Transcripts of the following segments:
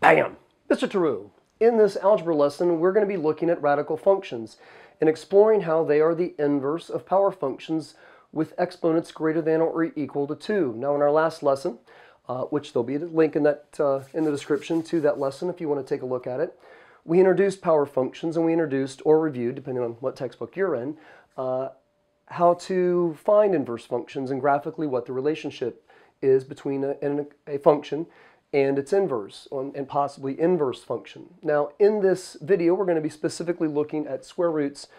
Bam! Mr. Tarrou. In this algebra lesson, we're going to be looking at radical functions and exploring how they are the inverse of power functions with exponents greater than or equal to 2. Now, in our last lesson, which there'll be a link in in the description to that lesson if you want to take a look at it, we introduced power functions and we introduced or reviewed, depending on what textbook you're in, how to find inverse functions and graphically what the relationship is between a function and its inverse, and possibly inverse function. Now, in this video, we're going to be specifically looking at square roots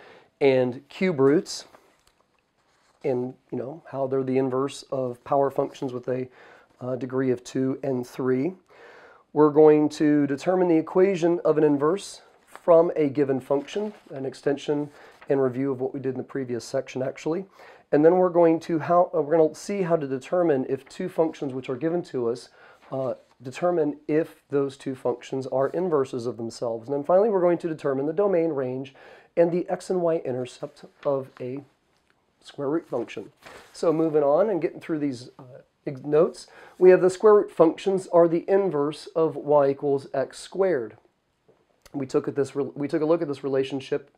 and cube roots, and how they're the inverse of power functions with a degree of 2 and 3. We're going to determine the equation of an inverse from a given function, an extension and review of what we did in the previous section, actually. And then we're going to see how to determine if two functions which are given to us determine if those two functions are inverses of themselves. And then finally, we're going to determine the domain, range, and the x and y intercept of a square root function. So moving on and getting through these notes, we have the square root functions are the inverse of y equals x squared. We took a look at this relationship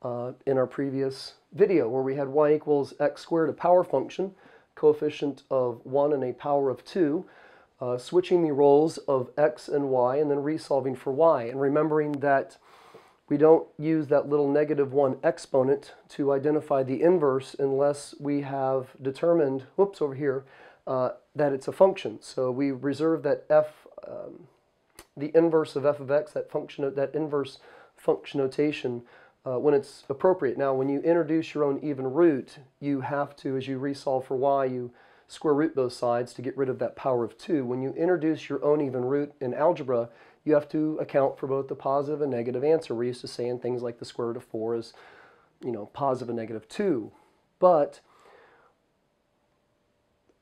in our previous video where we had y equals x squared, a power function, coefficient of 1 and a power of 2, switching the roles of x and y and then resolving for y. And remembering that we don't use that little -1 exponent to identify the inverse unless we have determined, whoops, over here, that it's a function. So we reserve that the inverse of f of x, that inverse function notation, when it's appropriate. Now, when you introduce your own even root, you have to, as you resolve for y, you square root both sides to get rid of that power of 2. When you introduce your own even root in algebra, you have to account for both the positive and negative answer. We're used to saying things like the square root of 4 is, positive and negative 2. But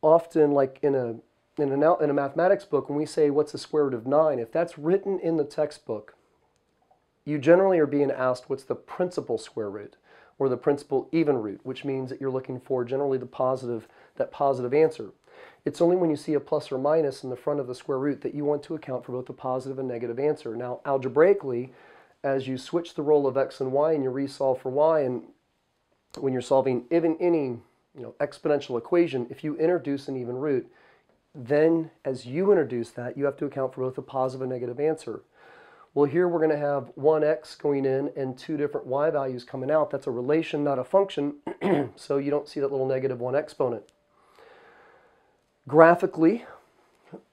often, like in a mathematics book, when we say what's the square root of 9, if that's written in the textbook, you generally are being asked what's the principal square root or the principal even root, which means that you're looking for generally that positive answer. It's only when you see a plus or minus in the front of the square root that you want to account for both the positive and negative answer. Now, algebraically, as you switch the role of x and y and you resolve for y, and when you're solving even any exponential equation, if you introduce an even root, then as you introduce that, you have to account for both the positive and negative answer. Well, here we're going to have 1x going in and two different y values coming out. That's a relation, not a function, so you don't see that little -1 exponent. Graphically,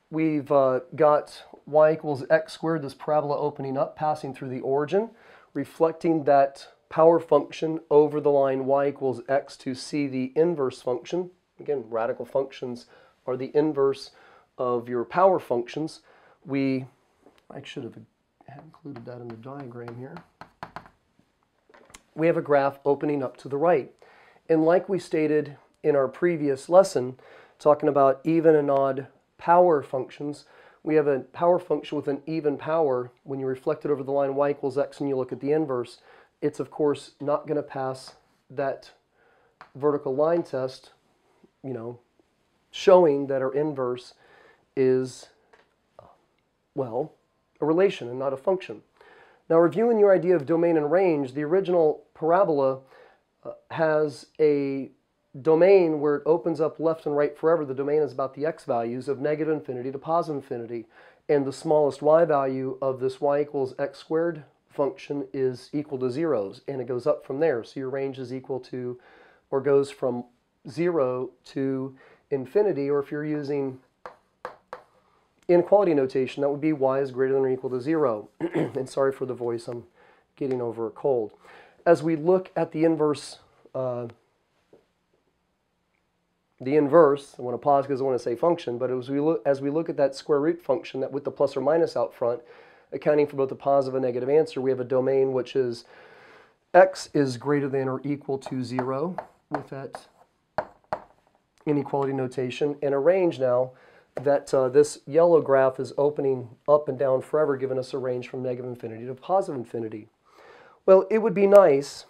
we've got y equals x squared, this parabola opening up, passing through the origin, reflecting that power function over the line y equals x to see the inverse function. Again, radical functions are the inverse of your power functions. I should have included that in the diagram here. We have a graph opening up to the right. And like we stated in our previous lesson, talking about even and odd power functions, we have a power function with an even power. When you reflect it over the line y equals x and you look at the inverse, it's of course not going to pass that vertical line test, showing that our inverse is, well, a relation and not a function. Now, reviewing your idea of domain and range, the original parabola has a domain where it opens up left and right forever. The domain is about the x values of -infinity to positive infinity. And the smallest y value of this y equals x squared function is equal to 0s, and it goes up from there. So your range is equal to, or goes from 0 to infinity, or if you're using inequality notation, that would be y is greater than or equal to 0. And sorry for the voice, I'm getting over a cold. As we look at the inverse, I want to pause because I want to say function, but as we look at that square root function that with the plus or minus out front, accounting for both the positive and negative answer, we have a domain which is x is greater than or equal to 0 with that inequality notation, and a range now that this yellow graph is opening up and down forever, giving us a range from -infinity to positive infinity. Well, it would be nice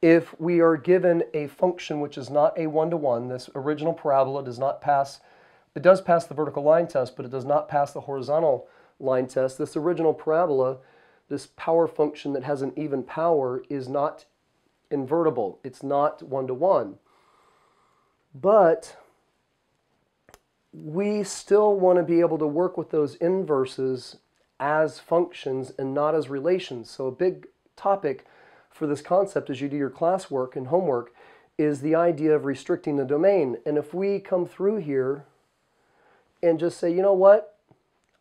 if we are given a function which is not a one-to-one. This original parabola does not pass, it does pass the vertical line test, but it does not pass the horizontal line test, this original parabola, this power function that has an even power, is not invertible. It's not one-to-one. But we still want to be able to work with those inverses as functions and not as relations. So a big topic for this concept as you do your classwork and homework is the idea of restricting the domain. And if we come through here and just say, you know what,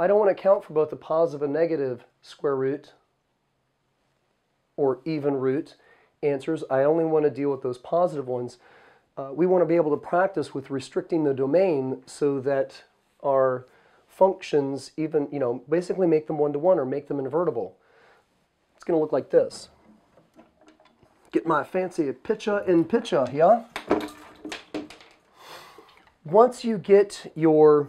I don't want to account for both the positive and negative square root or even root answers, I only want to deal with those positive ones. We want to be able to practice with restricting the domain so that our functions even, basically make them one-to-one or make them invertible. It's going to look like this. Get my fancy picture in picture here. Once you get your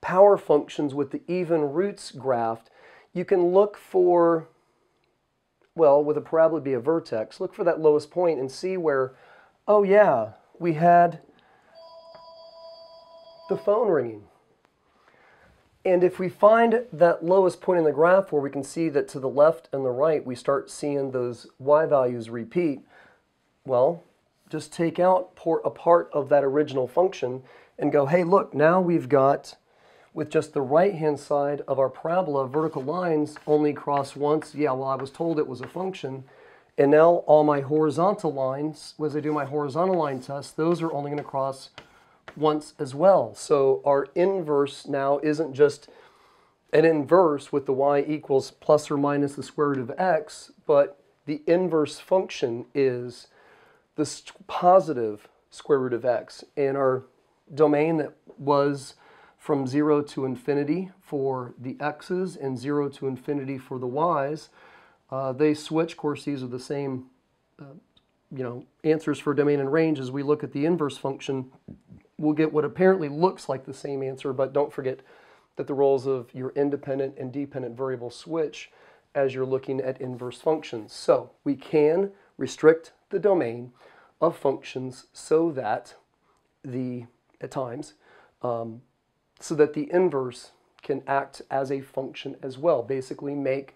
power functions with the even roots graphed, you can look for, well, with a parabola be a vertex, look for that lowest point and see where, oh yeah, we had the phone ringing. And if we find that lowest point in the graph where we can see that to the left and the right we start seeing those y values repeat, well, just take out a part of that original function and go, hey, look, now we've got, with just the right-hand side of our parabola, vertical lines only cross once. Yeah, well, I was told it was a function. And now all my horizontal lines, as I do my horizontal line test, those are only going to cross once as well. So our inverse now isn't just an inverse with the y equals plus or minus the square root of x, but the inverse function is the positive square root of x. And our domain that was from 0 to infinity for the x's and 0 to infinity for the y's, they switch. Of course, these are the same answers for domain and range. As we look at the inverse function, we'll get what apparently looks like the same answer, but don't forget that the roles of your independent and dependent variable switch as you're looking at inverse functions. So we can restrict the domain of functions so that at times, so that the inverse can act as a function as well. Basically make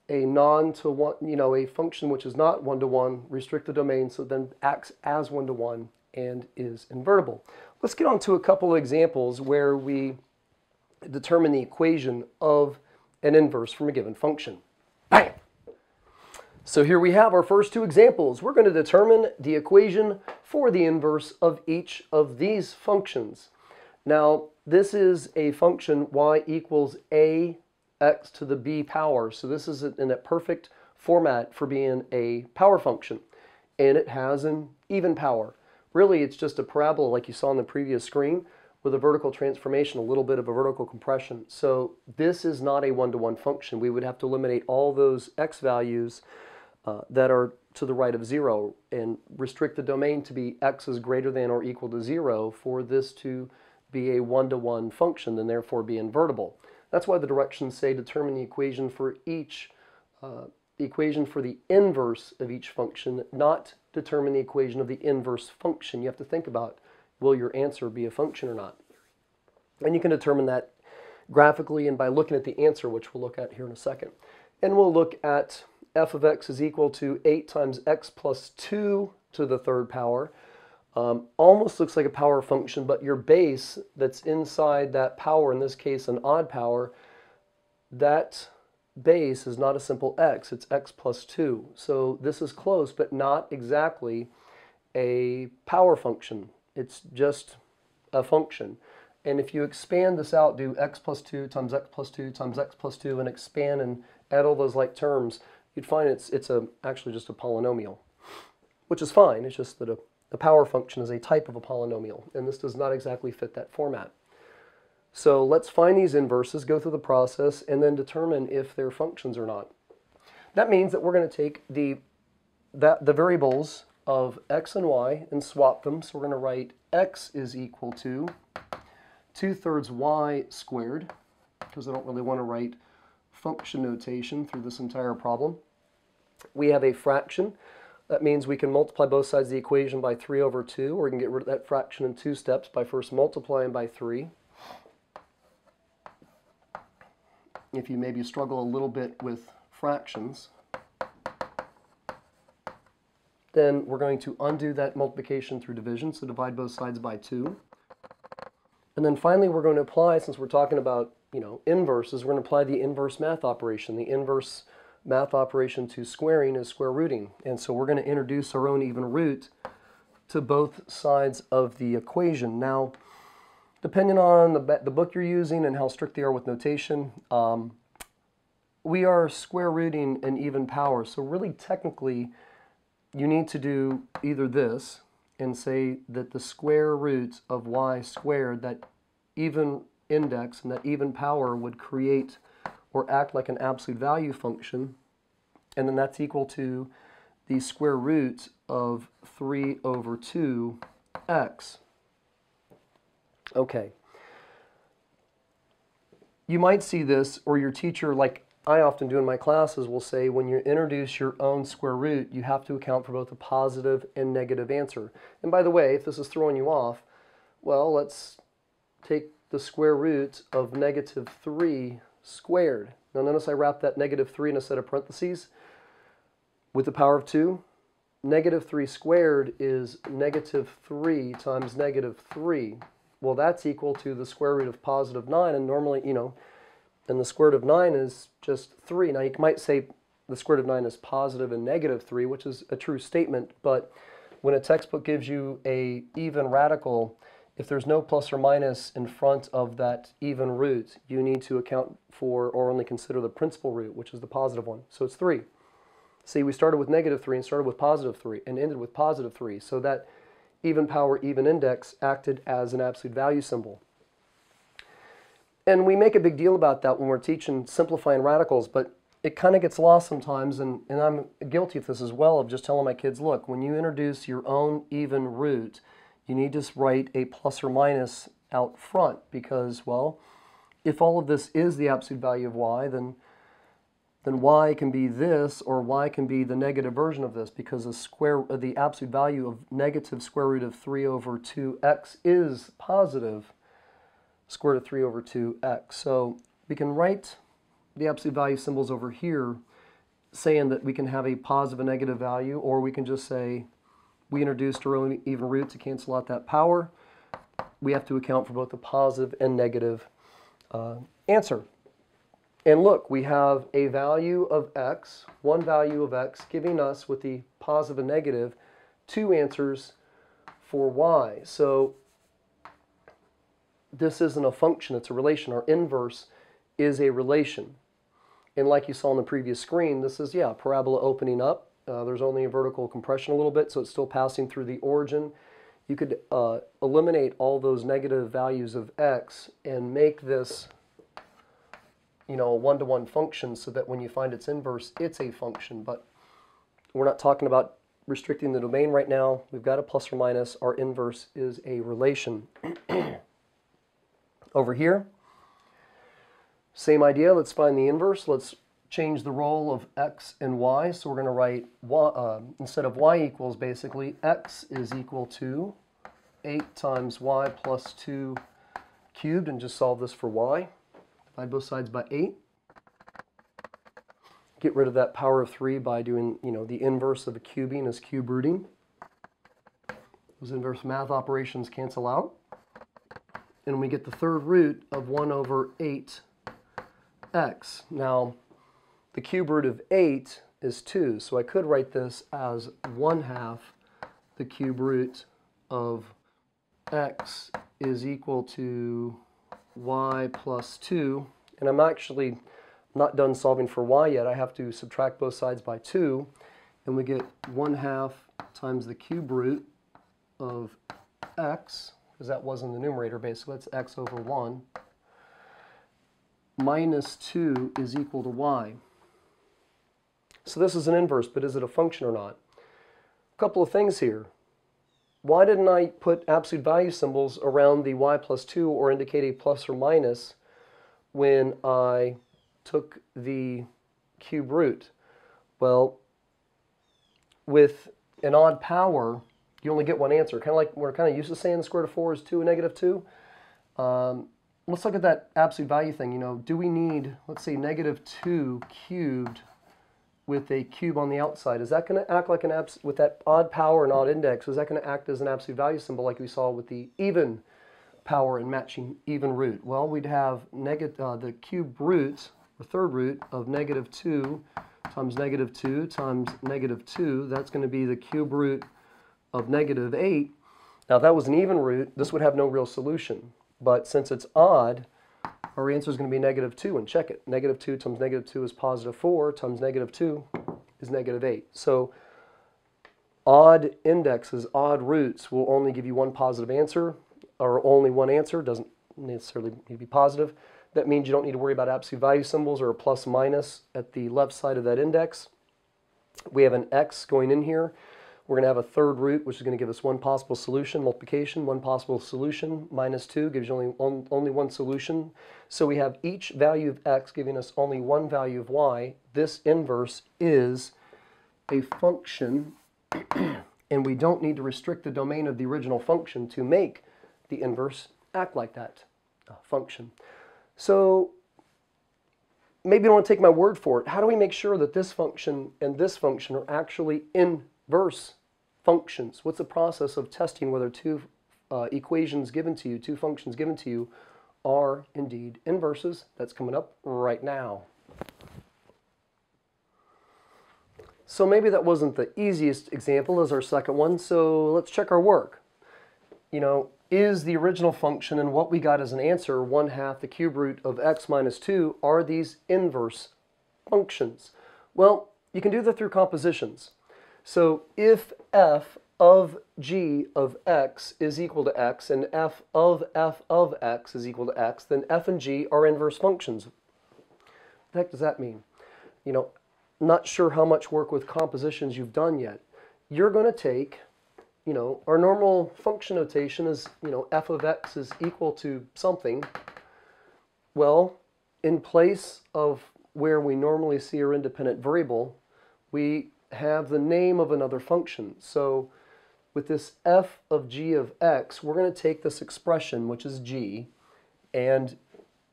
a a function which is not one-to-one, restrict the domain so it then acts as one-to-one and is invertible. Let's get on to a couple of examples where we determine the equation of an inverse from a given function. Bam! So here we have our first two examples. We're going to determine the equation for the inverse of each of these functions. Now, this is a function y equals ax to the b power. So this is in a perfect format for being a power function. And it has an even power. Really, it's just a parabola like you saw on the previous screen with a vertical transformation, a little bit of a vertical compression. So this is not a one-to-one function. We would have to eliminate all those x values that are to the right of 0 and restrict the domain to be x is greater than or equal to 0 for this to be a one-to-one function and therefore be invertible. That's why the directions say determine the equation for each, the equation for the inverse of each function, not determine the equation of the inverse function. You have to think about, will your answer be a function or not? And you can determine that graphically and by looking at the answer, which we'll look at here in a second. And we'll look at f of x is equal to 8 times x plus 2 to the third power. Almost looks like a power function, but your base that's inside that power, in this case an odd power, that base is not a simple x, it's x plus 2. So this is close, but not exactly a power function. It's just a function. And if you expand this out, do x plus 2 times x plus 2 times x plus 2, and expand and add all those like terms, you'd find it's actually just a polynomial, which is fine. It's just that a power function is a type of a polynomial, and this does not exactly fit that format. So let's find these inverses, go through the process, and then determine if they're functions or not. That means that we're going to take the variables of x and y and swap them. So we're going to write x is equal to 2/3 y squared, because I don't really want to write function notation through this entire problem. We have a fraction. That means we can multiply both sides of the equation by 3 over 2, or we can get rid of that fraction in 2 steps by first multiplying by 3. if you maybe struggle a little bit with fractions, then we're going to undo that multiplication through division, so divide both sides by 2. And then finally we're going to apply, since we're talking about, inverses, we're going to apply the inverse math operation. The inverse math operation to squaring is square rooting. And so we're going to introduce our own even root to both sides of the equation. Now, depending on the book you're using and how strict they are with notation, we are square rooting an even power. So really technically, you need to do either this and say that the square root of y squared, that even index and that even power, would create or act like an absolute value function, and then that's equal to the square root of 3 over 2x. Okay. You might see this, or your teacher, like I often do in my classes, will say when you introduce your own square root, you have to account for both a positive and negative answer. And by the way, if this is throwing you off, well, let's take the square root of negative 3 squared. Now notice I wrap that negative 3 in a set of parentheses with the power of 2. Negative 3 squared is negative 3 times negative 3. Well, that's equal to the square root of positive 9, and normally, and the square root of 9 is just 3. Now, you might say the square root of 9 is positive and negative 3, which is a true statement, but when a textbook gives you a even radical, if there's no plus or minus in front of that even root, you need to account for or only consider the principal root, which is the positive one. So it's 3. See, we started with negative 3 and started with positive 3 and ended with positive 3. So that even power, even index acted as an absolute value symbol. And we make a big deal about that when we're teaching simplifying radicals, but it kind of gets lost sometimes, and I'm guilty of this as well, of just telling my kids, look, when you introduce your own even root, you need to write a plus or minus out front, because, well, if all of this is the absolute value of y, then y can be this, or y can be the negative version of this, because the absolute value of negative square root of 3 over 2x is positive square root of 3 over 2x. So we can write the absolute value symbols over here saying that we can have a positive and negative value, or we can just say we introduced our own even root to cancel out that power. We have to account for both the positive and negative answer. And look, we have a value of x, one value of x, giving us, with the positive and negative, two answers for y. So this isn't a function, it's a relation. Our inverse is a relation. And like you saw on the previous screen, this is, parabola opening up. There's only a vertical compression a little bit, so it's still passing through the origin. You could eliminate all those negative values of x and make this a one-to-one function, so that when you find its inverse, it's a function. But we're not talking about restricting the domain right now. We've got a plus or minus. Our inverse is a relation. Over here, same idea. Let's find the inverse. Let's change the role of x and y. So we're going to write y, instead of y equals, basically, x is equal to 8 times y plus 2 cubed, and just solve this for y. Divide both sides by 8. Get rid of that power of 3 by doing, the inverse of a cubing is cube rooting. Those inverse math operations cancel out. And we get the third root of 1 over 8x. Now, the cube root of 8 is 2, so I could write this as 1/2 the cube root of x is equal to y plus 2, and I'm actually not done solving for y yet. I have to subtract both sides by 2, and we get 1/2 times the cube root of x, because that was in the numerator, basically. That's x over 1, minus 2 is equal to y. So this is an inverse, but is it a function or not? A couple of things here. Why didn't I put absolute value symbols around the y plus 2 or indicate a plus or minus when I took the cube root? Well, with an odd power, you only get one answer. Kind of like we're kind of used to saying the square root of 4 is 2 and negative 2. let's look at that absolute value thing. You know, do we need, let's say, negative 2 cubed with a cube on the outside? Is that going to act like an with that odd power and odd index, is that going to act as an absolute value symbol like we saw with the even power and matching even root? Well, we'd have the cube root, or third root, of negative 2 times negative 2 times negative 2. That's going to be the cube root of negative 8. Now, if that was an even root, this would have no real solution. But since it's odd, our answer is going to be negative 2, and check it. Negative 2 times negative 2 is positive 4, times negative 2 is negative 8. So odd indexes, odd roots, will only give you one positive answer, or only one answer. Doesn't necessarily need to be positive. That means you don't need to worry about absolute value symbols or a plus minus at the left side of that index. We have an x going in here. We're going to have a third root, which is going to give us one possible solution, multiplication, one possible solution. Minus 2 gives you only one solution. So we have each value of x giving us only one value of y. This inverse is a function, and we don't need to restrict the domain of the original function to make the inverse act like that function. So maybe you don't want to take my word for it. How do we make sure that this function and this function are actually inverse functions? What's the process of testing whether two equations given to you, two functions given to you, are indeed inverses? That's coming up right now. So maybe that wasn't the easiest example as our second one, so let's check our work. You know, is the original function and what we got as an answer, 1/2 the cube root of x minus 2, are these inverse functions? Well, you can do that through compositions. So if f of g of x is equal to x and f of x is equal to x, then f and g are inverse functions. What the heck does that mean? You know, not sure how much work with compositions you've done yet. You're going to take, you know, our normal function notation is, you know, f of x is equal to something. Well, in place of where we normally see our independent variable, we have the name of another function. So with this f of g of x, we're going to take this expression, which is g, and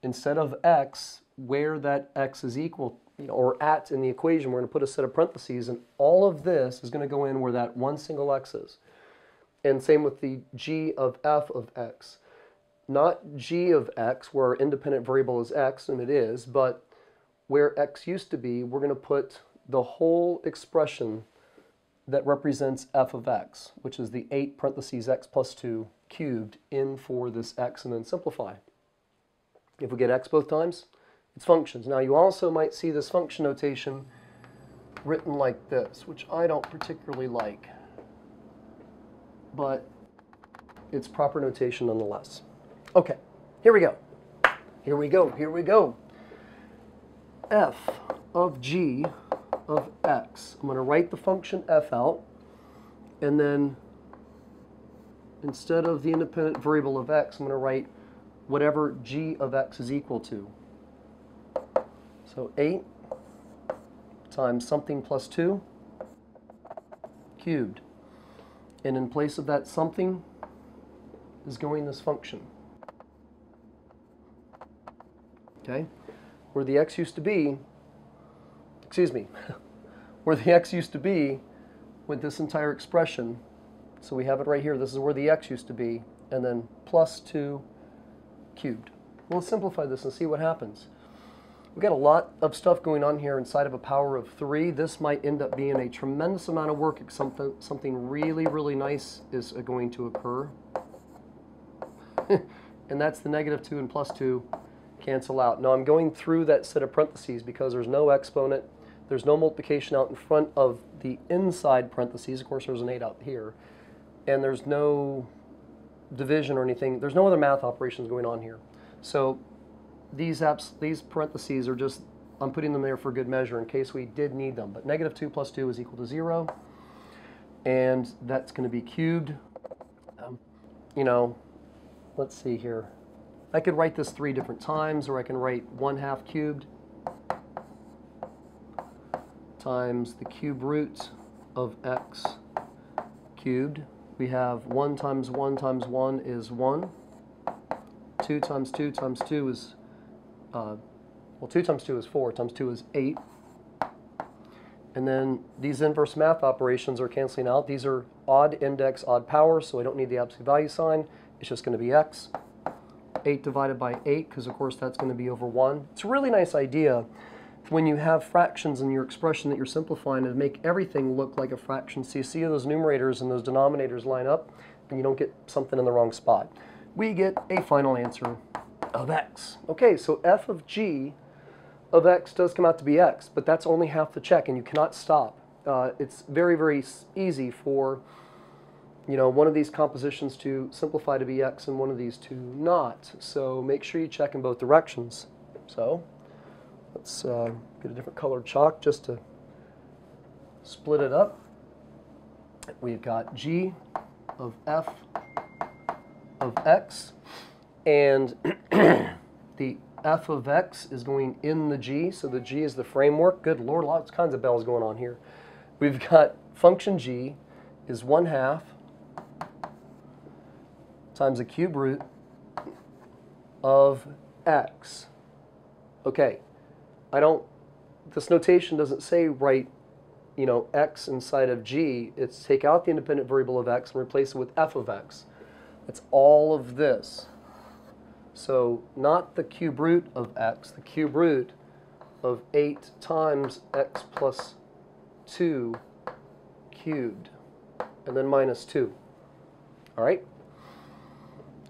instead of x, where that x is equal, you know, or at in the equation, we're going to put a set of parentheses, and all of this is going to go in where that one single x is. And same with the g of f of x. Not g of x, where our independent variable is x, and it is, but where x used to be, we're going to put the whole expression that represents f of x, which is the 8 parentheses x plus 2 cubed, in for this x, and then simplify. If we get x both times, it's functions. Now you also might see this function notation written like this, which I don't particularly like, but it's proper notation nonetheless. Okay, here we go. Here we go. Here we go. F of g of x. I'm going to write the function f out, and then instead of the independent variable of x, I'm going to write whatever g of x is equal to. So 8 times something plus 2 cubed. And in place of that something is going this function. Okay? Where the x used to be, excuse me, where the x used to be with this entire expression, so we have it right here, this is where the x used to be, and then plus 2 cubed. We'll simplify this and see what happens. We've got a lot of stuff going on here inside of a power of 3. This might end up being a tremendous amount of work if something really, really nice is going to occur. And that's the negative 2 and plus 2 cancel out. Now I'm going through that set of parentheses because there's no exponent, there's no multiplication out in front of the inside parentheses. Of course, there's an 8 out here. And there's no division or anything. There's no other math operations going on here. So these parentheses are just, I'm putting them there for good measure in case we did need them. But negative 2 plus 2 is equal to 0. And that's going to be cubed. You know, let's see here. I could write this 3 different times, or I can write 1/2 cubed times the cube root of x cubed. We have 1 times 1 times 1 is 1. 2 times 2 times 2 is, well, 2 times 2 is 4, times 2 is 8. And then these inverse math operations are canceling out. These are odd index, odd power, so I don't need the absolute value sign. It's just going to be x. 8 divided by 8, because of course that's going to be over 1. It's a really nice idea when you have fractions in your expression that you're simplifying to make everything look like a fraction. So you see those numerators and those denominators line up, and you don't get something in the wrong spot. We get a final answer of x. Okay, so f of g of x does come out to be x, but that's only half the check, and you cannot stop. It's very, very easy for one of these compositions to simplify to be x and one of these to not. So make sure you check in both directions. So let's get a different colored chalk just to split it up. We've got g of f of x, and the f of x is going in the g, so the g is the framework. Good Lord, lots kinds of bells going on here. We've got function g is 1/2 times the cube root of x. Okay, this notation doesn't say write, x inside of g. It's take out the independent variable of x and replace it with f of x. It's all of this. So not the cube root of x, the cube root of 8 times x plus 2 cubed, and then minus 2. All right?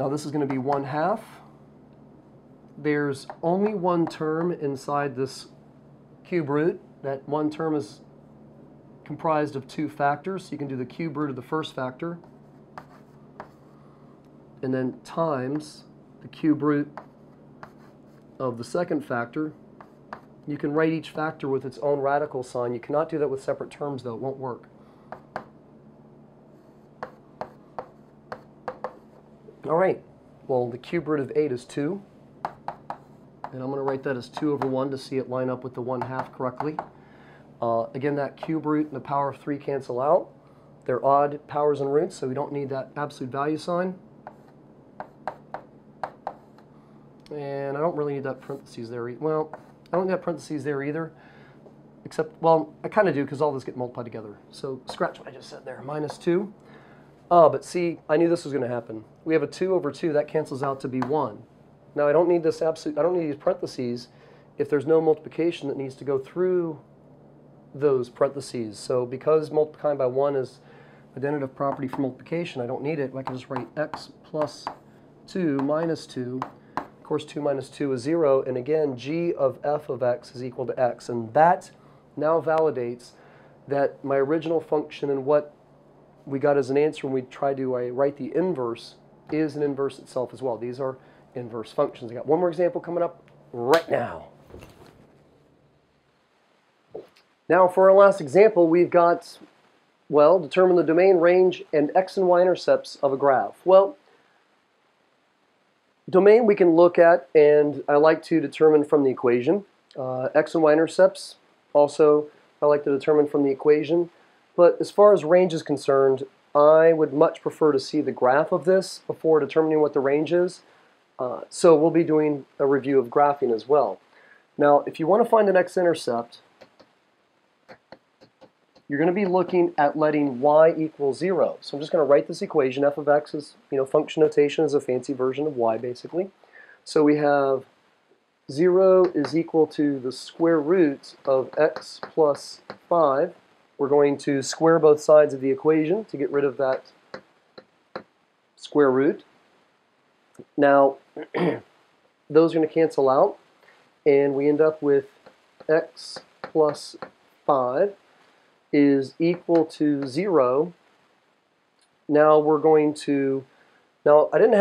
Now this is going to be 1/2. There's only one term inside this cube root. That one term is comprised of 2 factors. So you can do the cube root of the first factor, and then times the cube root of the second factor. You can write each factor with its own radical sign. You cannot do that with separate terms, though. It won't work. All right. Well, the cube root of 8 is 2. And I'm going to write that as 2 over 1 to see it line up with the 1/2 correctly. Again, that cube root and the power of 3 cancel out. They're odd powers and roots, so we don't need that absolute value sign. And I don't really need that parentheses there. Well, I don't need that parentheses there either. Except, well, I kind of do because all this get multiplied together. So scratch what I just said there. Minus 2. But see, I knew this was going to happen. We have a 2 over 2. That cancels out to be 1. Now, I don't need this absolute, I don't need these parentheses if there's no multiplication that needs to go through those parentheses. So because multiplying by 1 is identitive property for multiplication, I don't need it. I can just write x plus 2 minus 2. Of course, 2 minus 2 is 0. And again, g of f of x is equal to x. And that now validates that my original function and what we got as an answer when we tried to write the inverse is an inverse itself as well. These are inverse functions. I got one more example coming up right now. Now for our last example, we've got, well, determine the domain, range, and x and y intercepts of a graph. Well, domain we can look at, and I like to determine from the equation. X and y intercepts also I like to determine from the equation. But as far as range is concerned, I would much prefer to see the graph of this before determining what the range is. So we'll be doing a review of graphing as well. Now, if you want to find an x-intercept, you're going to be looking at letting y equal 0. So I'm just going to write this equation. F of x is, function notation is a fancy version of y, basically. So we have 0 is equal to the square root of x plus 5. We're going to square both sides of the equation to get rid of that square root. Now, those are going to cancel out, and we end up with x plus 5 is equal to 0. Now we're going to, now I didn't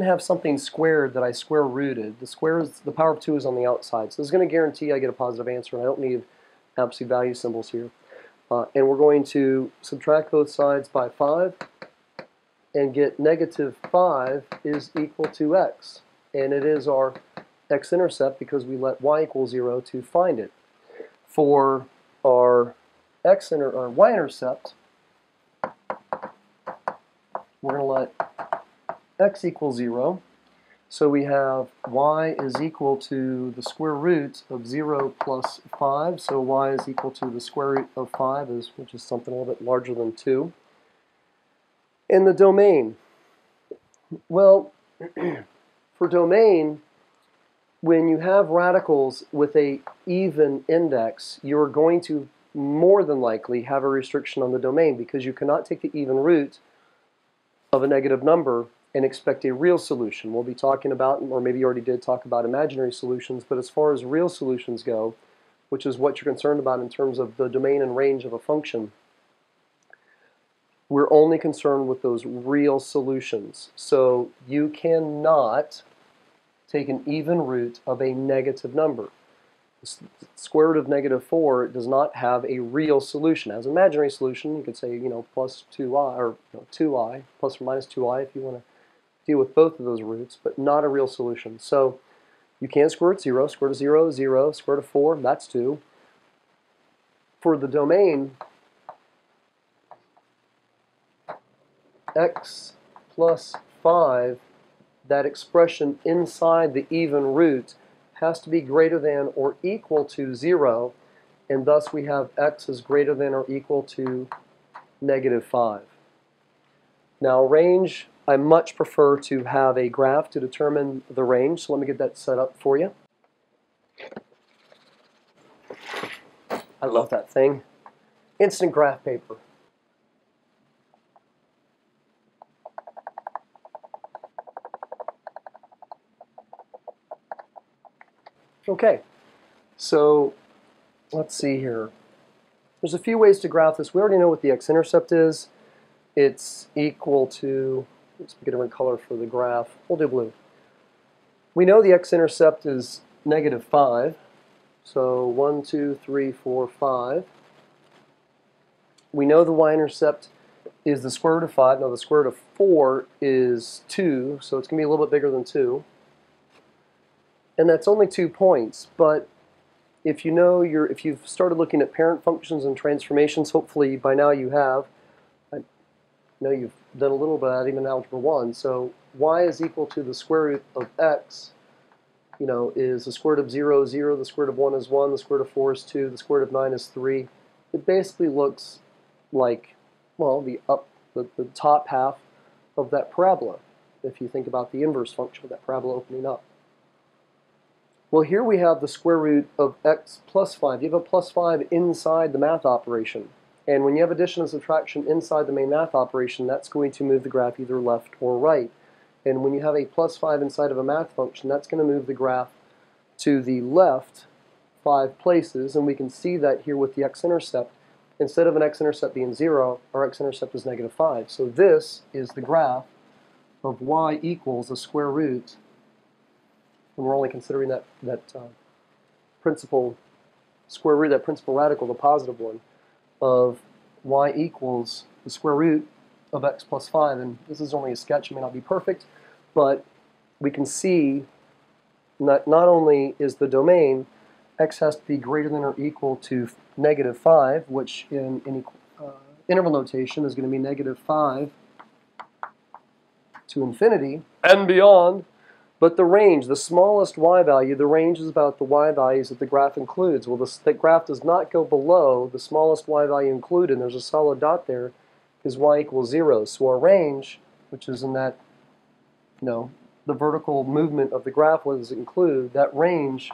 have something squared that I square rooted. The power of 2 is on the outside, so this is going to guarantee I get a positive answer, and I don't need absolute value symbols here. And we're going to subtract both sides by 5 and get negative 5 is equal to x. And it is our x-intercept because we let y equal 0 to find it. For our y-intercept, we're going to let x equals 0. So we have y is equal to the square root of 0 plus 5. So y is equal to the square root of 5, which is something a little bit larger than 2. In the domain, well, for domain, when you have radicals with a even index, you're going to more than likely have a restriction on the domain because you cannot take the even root of a negative number and expect a real solution. We'll be talking about, or maybe you already did talk about imaginary solutions, but as far as real solutions go, which is what you're concerned about in terms of the domain and range of a function, we're only concerned with those real solutions. So you cannot take an even root of a negative number. The square root of -4 does not have a real solution. As an imaginary solution, you could say, plus 2i, or 2i, plus or minus 2i if you want to deal with both of those roots, but not a real solution. So you can't square root 0. Square root of 0 is 0. Square root of 4, that's 2. For the domain, x plus 5, that expression inside the even root has to be greater than or equal to 0, and thus we have x is greater than or equal to -5. Now range, I much prefer to have a graph to determine the range, so let me get that set up for you. I love that thing. Instant graph paper. Okay, so let's see here. There's a few ways to graph this. We already know what the x-intercept is. It's equal to, let's pick a different color for the graph. We'll do blue. We know the x-intercept is -5. So 1, 2, 3, 4, 5. We know the y-intercept is the square root of 5. Now the square root of 4 is 2, so it's going to be a little bit bigger than 2. And that's only 2 points, but if you've started looking at parent functions and transformations, hopefully by now you have. I know you've done a little bit of that even in Algebra 1. So y is equal to the square root of x, is the square root of 0 is 0, the square root of 1 is 1, the square root of 4 is 2, the square root of 9 is 3. It basically looks like, well, the top half of that parabola, if you think about the inverse function of that parabola opening up. Well, here we have the square root of x plus 5. You have a plus 5 inside the math operation. And when you have addition and subtraction inside the main math operation, that's going to move the graph either left or right. And when you have a plus 5 inside of a math function, that's going to move the graph to the left 5 places. And we can see that here with the x-intercept. Instead of an x-intercept being 0, our x-intercept is -5. So this is the graph of y equals the square root, and we're only considering that principal square root, that principal radical, the positive one, of y equals the square root of x plus 5. And this is only a sketch, it may not be perfect, but we can see that not only is the domain, x has to be greater than or equal to -5, which in interval notation is going to be -5 to infinity and beyond. But the range, the smallest y value, the range is about the y values that the graph includes. Well, the graph does not go below the smallest y value included, and there's a solid dot there, because y equals 0. So our range, which is in that, the vertical movement of the graph, what does it include? That range,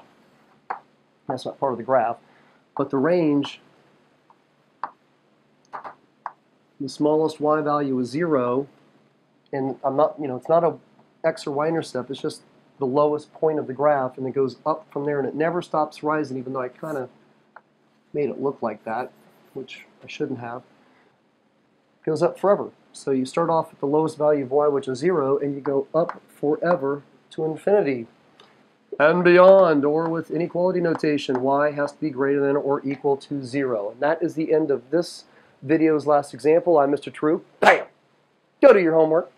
that's not part of the graph, but the range, the smallest y value is 0, and it's not a x or y-intercept, it's just the lowest point of the graph, and it goes up from there, and it never stops rising, even though I kind of made it look like that, which I shouldn't have. It goes up forever. So you start off at the lowest value of y, which is 0, and you go up forever to infinity and beyond, or with inequality notation, y has to be greater than or equal to 0. And that is the end of this video's last example. I'm Mr. True. Bam! Go do your homework.